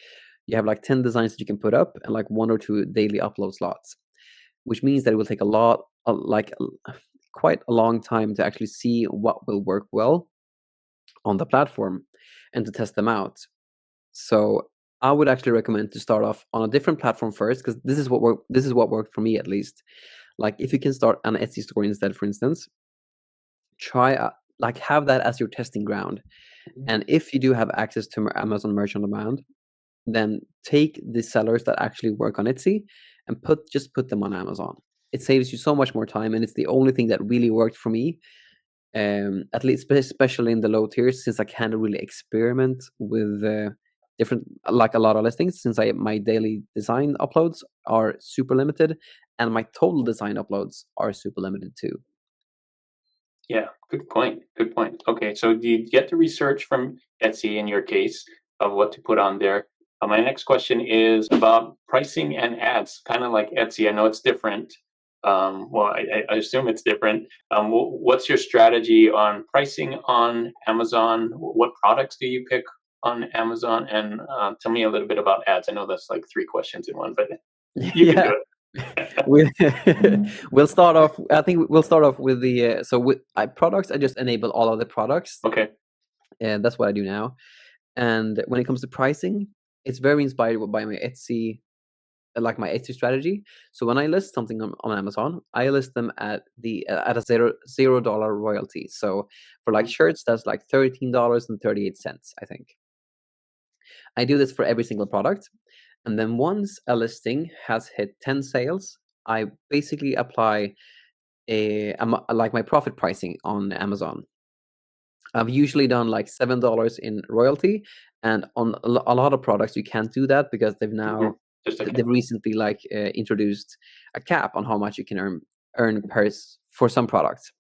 [SPEAKER 2] you have like 10 designs that you can put up and like 1 or 2 daily upload slots, which means that it will take quite a long time to actually see what will work well on the platform and to test them out. So I would actually recommend to start off on a different platform first because this is what worked for me at least. Like if you can start an Etsy store instead, for instance, try like have that as your testing ground. And if you do have access to Amazon Merch on Demand, then take the sellers that actually work on Etsy and put them on Amazon. It saves you so much more time, and it's the only thing that really worked for me. At least, especially in the low tiers, since I can't really experiment with different, like a lot of listings, since my daily design uploads are super limited, and my total design uploads are super limited too.
[SPEAKER 1] Yeah, good point. Good point. Okay, so you get the research from Etsy in your case of what to put on there. My next question is about pricing and ads, kind of like Etsy. I know it's different. Well, I assume it's different. What's your strategy on pricing on Amazon? What products do you pick on Amazon? And tell me a little bit about ads. I know that's like three questions in one, but you can
[SPEAKER 2] Yeah.
[SPEAKER 1] do it.
[SPEAKER 2] we we'll start off. I think we'll start off with the so with products. I just enable all of the products,
[SPEAKER 1] Okay.
[SPEAKER 2] and that's what I do now. And when it comes to pricing, it's very inspired by my Etsy, like my Etsy strategy. So when I list something on Amazon, I list them at a $0 royalty. So for like
[SPEAKER 1] Mhm.
[SPEAKER 2] shirts, that's like $13.38, I think. I do this for every single product. And then once a listing has hit 10 sales, I basically apply like my profit pricing on Amazon. I've usually done like $7 in royalty, and on a lot of products you can't do that because
[SPEAKER 1] Mhm. Just a
[SPEAKER 2] they've
[SPEAKER 1] cap.
[SPEAKER 2] recently introduced a cap on how much you can earn for some products.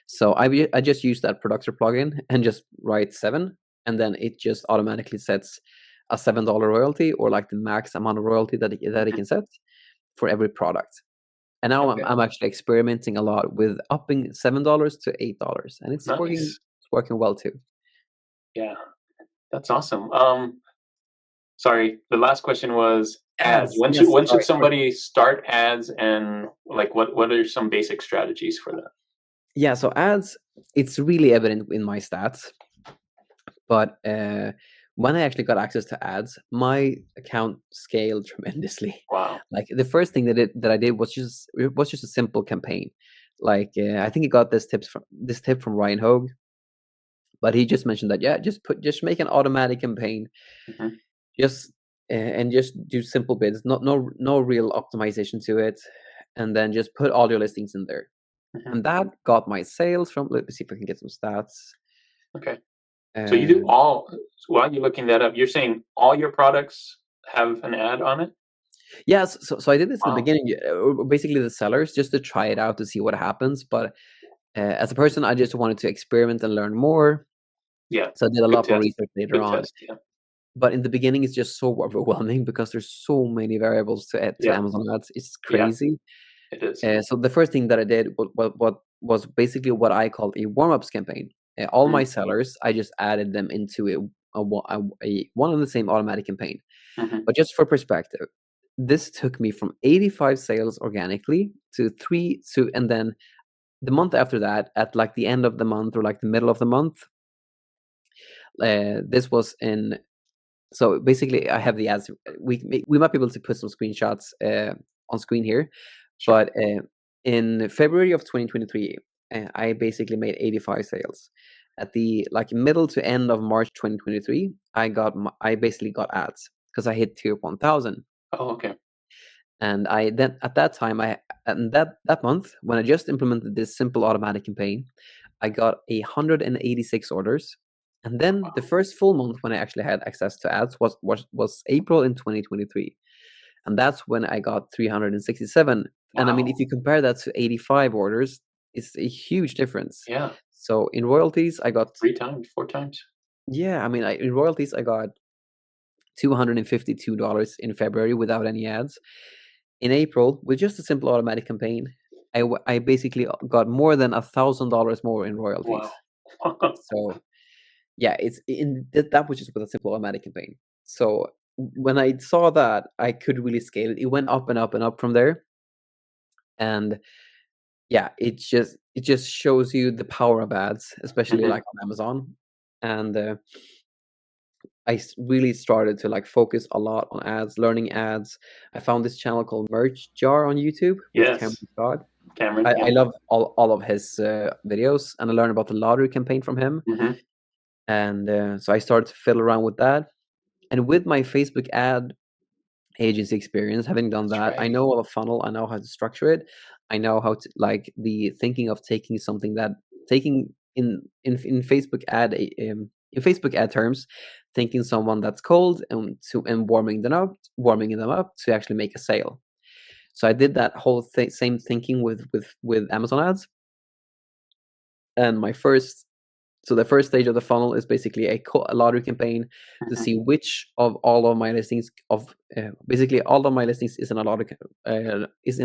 [SPEAKER 2] So I just use that producer plugin and just write 7, and then it just automatically sets a $7 royalty, or like the max amount of royalty that it
[SPEAKER 1] Mhm.
[SPEAKER 2] can set for every product. And now
[SPEAKER 1] Okay.
[SPEAKER 2] I'm actually experimenting a lot with upping $7 to $8, and
[SPEAKER 1] Nice.
[SPEAKER 2] it's working well too.
[SPEAKER 1] Yeah, that's awesome. Sorry, the last question was ads.
[SPEAKER 2] Ads, yes,
[SPEAKER 1] When should
[SPEAKER 2] sorry.
[SPEAKER 1] somebody start ads, and like what are some basic strategies for that?
[SPEAKER 2] Yeah, so ads, it's really evident in my stats, but when I actually got access to ads, my account scaled tremendously.
[SPEAKER 1] Wow.
[SPEAKER 2] Like the first thing that I did was just a simple campaign. Like I think he got this tip from Ryan Hogue, but he just mentioned that, yeah, just make an automatic campaign,
[SPEAKER 1] Mhm.
[SPEAKER 2] just and just do simple bids, no real optimization to it, and then just put all your listings in there.
[SPEAKER 1] Mhm.
[SPEAKER 2] And that got my sales from, let me see if I can get some stats.
[SPEAKER 1] Okay. So you do
[SPEAKER 2] Uh,
[SPEAKER 1] all while you're looking that up, you're saying all your products have an ad on it?
[SPEAKER 2] yes, so I did this in the
[SPEAKER 1] Wow.
[SPEAKER 2] beginning, basically the sellers, just to try it out to see what happens. But as a person, I just wanted to experiment and learn more.
[SPEAKER 1] Yeah.
[SPEAKER 2] So I did a
[SPEAKER 1] Good
[SPEAKER 2] lot more
[SPEAKER 1] test.
[SPEAKER 2] research later
[SPEAKER 1] Good
[SPEAKER 2] on.
[SPEAKER 1] test. Yeah.
[SPEAKER 2] But in the beginning, it's just so overwhelming because there's so many variables to add to
[SPEAKER 1] Yeah.
[SPEAKER 2] Amazon ads. It's
[SPEAKER 1] Yeah.
[SPEAKER 2] crazy.
[SPEAKER 1] It is.
[SPEAKER 2] So the first thing that I did what was basically what I call a warm-ups campaign. All my
[SPEAKER 1] Mm.
[SPEAKER 2] sellers, I just added them into a one and the same automatic campaign.
[SPEAKER 1] Mhm.
[SPEAKER 2] But just for perspective, this took me from 85 sales organically to 3 to and then the month after that, at like the end of the month or like the middle of the month, this was in so basically I have the ads. We might be able to put some screenshots on screen here,
[SPEAKER 1] Sure.
[SPEAKER 2] but in February of 2023, I basically made 85 sales. At the like middle to end of March 2023, I basically got ads because I hit tier 1000.
[SPEAKER 1] Oh, okay.
[SPEAKER 2] And I then at that time I and that month when I just implemented this simple automatic campaign, I got 186 orders. And then the
[SPEAKER 1] Wow.
[SPEAKER 2] first full month when I actually had access to ads was April in 2023. And that's when I got 367. And I mean,
[SPEAKER 1] Wow.
[SPEAKER 2] if you compare that to 85 orders, it's a huge difference.
[SPEAKER 1] Yeah.
[SPEAKER 2] So in royalties, I got,
[SPEAKER 1] 3 times, 4 times.
[SPEAKER 2] yeah, I mean, in royalties, I got $252 in February without any ads. In April, with just a simple automatic campaign, I basically got more than $1,000 more in royalties.
[SPEAKER 1] Wow.
[SPEAKER 2] So yeah, it's in that was just with a simple automatic campaign. So when I saw that, I could really scale it. It went up and up and up from there. And yeah, it just shows you the power of ads, especially
[SPEAKER 1] Mhm.
[SPEAKER 2] like on Amazon. And really started to like focus a lot on ads, learning ads. I found this channel called Merch Jar on YouTube with Cameron
[SPEAKER 1] Yes,
[SPEAKER 2] Scott.
[SPEAKER 1] Cameron.
[SPEAKER 2] I
[SPEAKER 1] Yeah.
[SPEAKER 2] love all of his videos, and I learned about the lottery campaign from him.
[SPEAKER 1] Hmm.
[SPEAKER 2] And so I started to fiddle around with that. And with my Facebook ad agency experience, having done
[SPEAKER 1] That's
[SPEAKER 2] that, I
[SPEAKER 1] right.
[SPEAKER 2] know a funnel, I know how to structure it. I know how to like the thinking of taking something that taking in Facebook ad in Facebook ad terms, thinking someone that's cold and warming them up to actually make a sale. So I did that whole same thinking with Amazon ads. And the first stage of the funnel is basically a lottery campaign to
[SPEAKER 1] Hmm.
[SPEAKER 2] see which of all of my listings basically all of my listings is in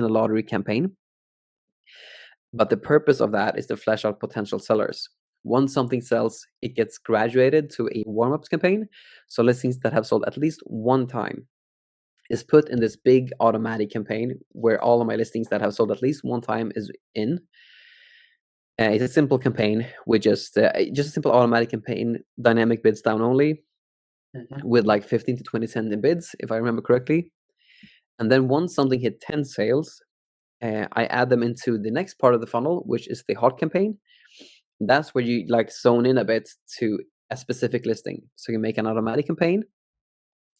[SPEAKER 2] a lottery campaign. But the purpose of that is to flesh out potential sellers. Once something sells, it gets graduated to a warm-ups campaign. So listings that have sold at least one time is put in this big automatic campaign where all of my listings that have sold at least one time is in. It's a simple campaign with just a simple automatic campaign, dynamic bids down only,
[SPEAKER 1] Hmm.
[SPEAKER 2] with like 15 to 20 cents in bids, if I remember correctly. And then once something hit 10 sales, I add them into the next part of the funnel, which is the hot campaign. That's where you like zone in a bit to a specific listing. So you make an automatic campaign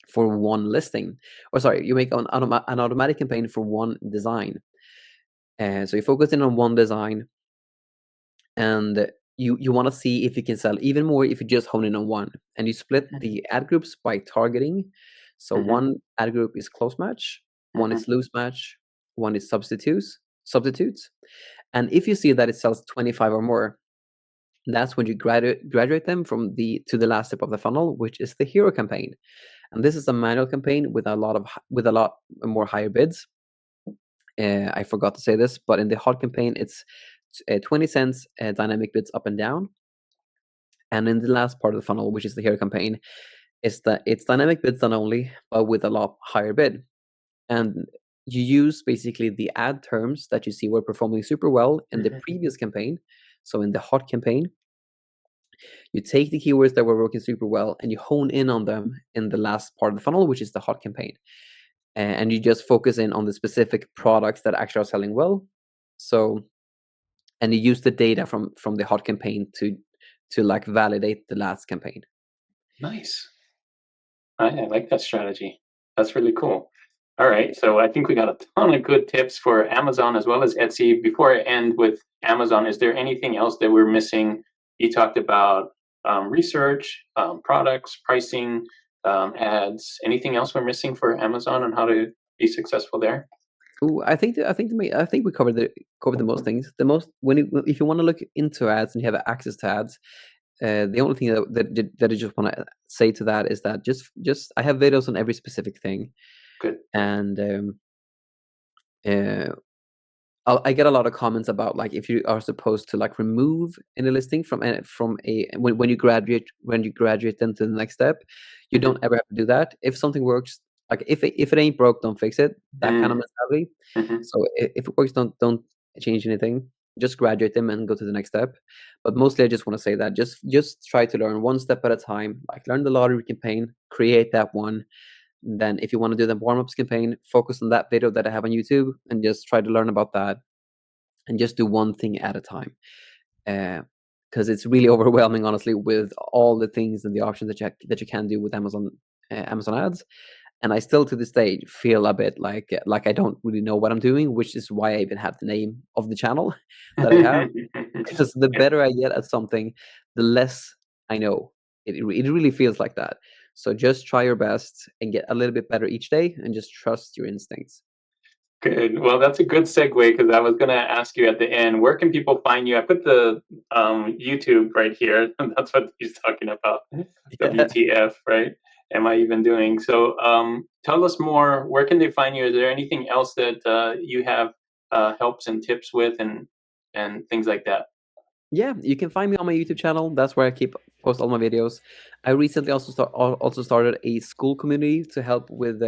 [SPEAKER 2] for one listing, or sorry, you make an automatic campaign for one design. So you focus in on one design, and you want to see if you can sell even more if you just hone in on one, and you split the ad groups by targeting. So
[SPEAKER 1] Hmm.
[SPEAKER 2] one ad group is close match, one
[SPEAKER 1] Hmm.
[SPEAKER 2] is loose match, one is substitutes. And if you see that it sells 25 or more, that's when you graduate them from the to the last step of the funnel, which is the hero campaign. And this is a manual campaign with a lot more higher bids. I forgot to say this, but in the hot campaign, it's 20 cents dynamic bids up and down. And in the last part of the funnel, which is the hero campaign, it's dynamic bids done only, but with a lot higher bid. And you use basically the ad terms that you see were performing super well in the
[SPEAKER 1] Hmm.
[SPEAKER 2] previous campaign. So in the hot campaign, you take the keywords that were working super well and you hone in on them in the last part of the funnel, which is the hot campaign. And you just focus in on the specific products that actually are selling well. So, and you use the data from the hot campaign to like validate the last campaign.
[SPEAKER 1] Nice. I like that strategy. That's really cool. All right, so I think we got a ton of good tips for Amazon as well as Etsy. Before I end with Amazon, is there anything else that we're missing? You talked about research, products, pricing, ads. Anything else we're missing for Amazon and how to be successful there?
[SPEAKER 2] Ooh, I think we covered the most things. The most when you, if you want to look into ads and you have access to ads, the only thing that I just want to say to that is that just I have videos on every specific thing.
[SPEAKER 1] Good.
[SPEAKER 2] And uh, I get a lot of comments about like if you are supposed to like remove any listing from a when you graduate them to the next step, you don't
[SPEAKER 1] Hmm.
[SPEAKER 2] ever have to do that. If something works, like if it ain't broke, don't fix it. That kind of
[SPEAKER 1] Mm.
[SPEAKER 2] mentality.
[SPEAKER 1] Hmm.
[SPEAKER 2] So if it works, don't change anything. Just graduate them and go to the next step. But mostly, I just want to say that just try to learn one step at a time. Like learn the lottery campaign, create that one. Then, if you want to do the warm ups campaign, focus on that video that I have on YouTube and just try to learn about that. and just do one thing at a time. Because it's really overwhelming, honestly, with all the things and the options that you can do with Amazon ads. And I still to this day feel a bit like I don't really know what I'm doing, which is why I even have the name of the channel that I have. Because the better I get at something, the less I know. It really feels like that. So just try your best and get a little bit better each day, and just trust your instincts.
[SPEAKER 1] Good. Well, that's a good segue because I was going to ask you at the end, where can people find you? I put the YouTube right here. That's what he's talking about.
[SPEAKER 2] Yeah.
[SPEAKER 1] WTF, right? Am I even doing? So tell us more. Where can they find you? Is there anything else that you have helps and tips with and things like that?
[SPEAKER 2] Yeah, you can find me on my YouTube channel. That's where I keep post all my videos. I recently also started a school community to help with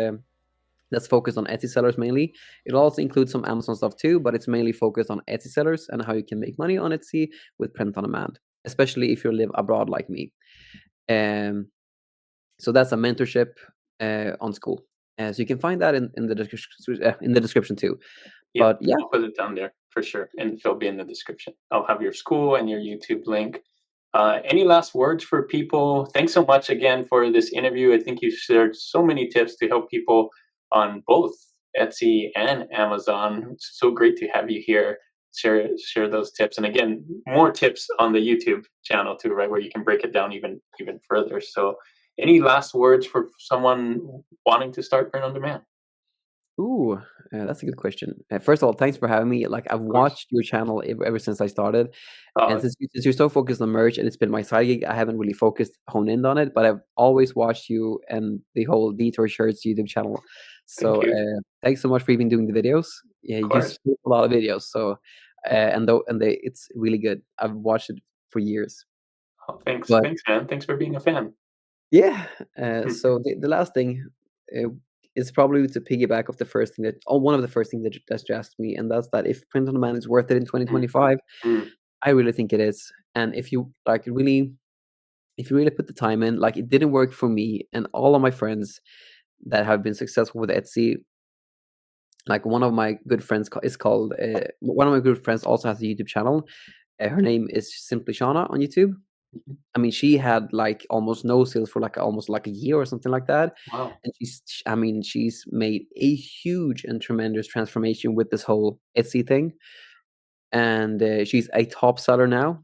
[SPEAKER 2] that's focused on Etsy sellers mainly. It'll also include some Amazon stuff too, but it's mainly focused on Etsy sellers and how you can make money on Etsy with print on demand, especially if you live abroad like me. Um, so that's a mentorship on school. So you can find that in the description too.
[SPEAKER 1] Yeah,
[SPEAKER 2] But yeah,
[SPEAKER 1] I'll put it down there for sure, and it'll be in the description. I'll have your school and your YouTube link. Any last words for people? Thanks so much again for this interview. I think you shared so many tips to help people on both Etsy and Amazon. It's so great to have you here. Share those tips, and again, more tips on the YouTube channel too, right, where you can break it down even further. So, any last words for someone wanting to start print on demand?
[SPEAKER 2] ooh, that's a good question. First of all, thanks for having me. Like I've
[SPEAKER 1] Of course.
[SPEAKER 2] watched your channel ever since I started, and
[SPEAKER 1] Uh,
[SPEAKER 2] since you're so focused on merch and it's been my side gig, I haven't really honed in on it. But I've always watched you and the whole Detour Shirts YouTube channel.
[SPEAKER 1] thank
[SPEAKER 2] So
[SPEAKER 1] you.
[SPEAKER 2] thanks so much for even doing the videos. Yeah,
[SPEAKER 1] Of
[SPEAKER 2] you just
[SPEAKER 1] course.
[SPEAKER 2] do a lot of videos. So it's really good. I've watched it for years.
[SPEAKER 1] Oh, thanks.
[SPEAKER 2] But
[SPEAKER 1] Thanks, man. Thanks for being a fan.
[SPEAKER 2] yeah, so the last thing uh, is probably to piggyback of the first thing one of the first things that you asked me, and that's that if print on demand is worth it in
[SPEAKER 1] Mm,
[SPEAKER 2] 2025.
[SPEAKER 1] mm,
[SPEAKER 2] I really think it is, and if you really put the time in, like it didn't work for me and all of my friends that have been successful with Etsy. Like one of my good friends is called one of my good friends also has a YouTube channel. Her name is simply Shauna on YouTube.
[SPEAKER 1] mhm.
[SPEAKER 2] I mean, she had like almost no sales for like almost like a year or something like that.
[SPEAKER 1] Wow.
[SPEAKER 2] And I mean, she's made a huge and tremendous transformation with this whole Etsy thing. And she's a top seller now.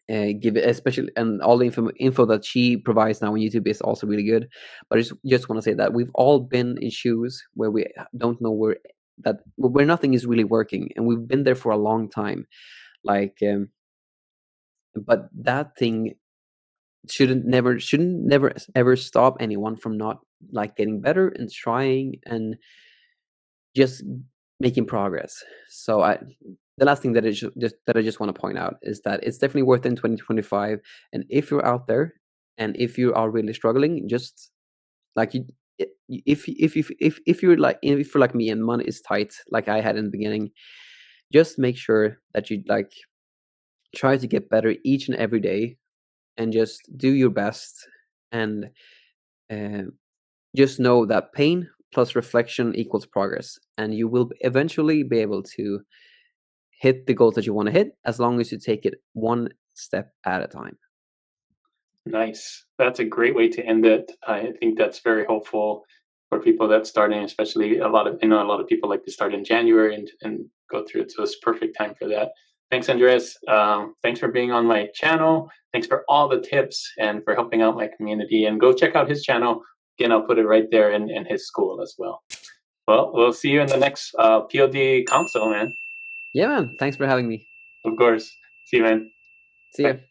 [SPEAKER 2] Give it especially, and all the info that she provides now on YouTube is also really good. But I just want to say that we've all been in shoes where we don't know where nothing is really working, and we've been there for a long time. Like, but that thing shouldn't never ever stop anyone from not like getting better and trying and just making progress. So the last thing that I just want to point out is that it's definitely worth it in 2025. And if you're out there and if you are really struggling, just like you if you're like me and money is tight like I had in the beginning, just make sure that you like try to get better each and every day and just do your best. And um, just know that pain plus reflection equals progress, and you will eventually be able to hit the goals that you want to hit as long as you take it one step at a time.
[SPEAKER 1] Nice. That's a great way to end it. I think that's very helpful for people that starting, especially a lot of people like to start in January and go through it. So it's perfect time for that. Thanks, Andreas. Thanks for being on my channel. Thanks for all the tips and for helping out my community. And go check out his channel. Again, I'll put it right there in his school as well. Well, we'll see you in the next POD console, man.
[SPEAKER 2] Yeah, man. Thanks for having me.
[SPEAKER 1] Of course. See you, man.
[SPEAKER 2] See ya.
[SPEAKER 1] Bye.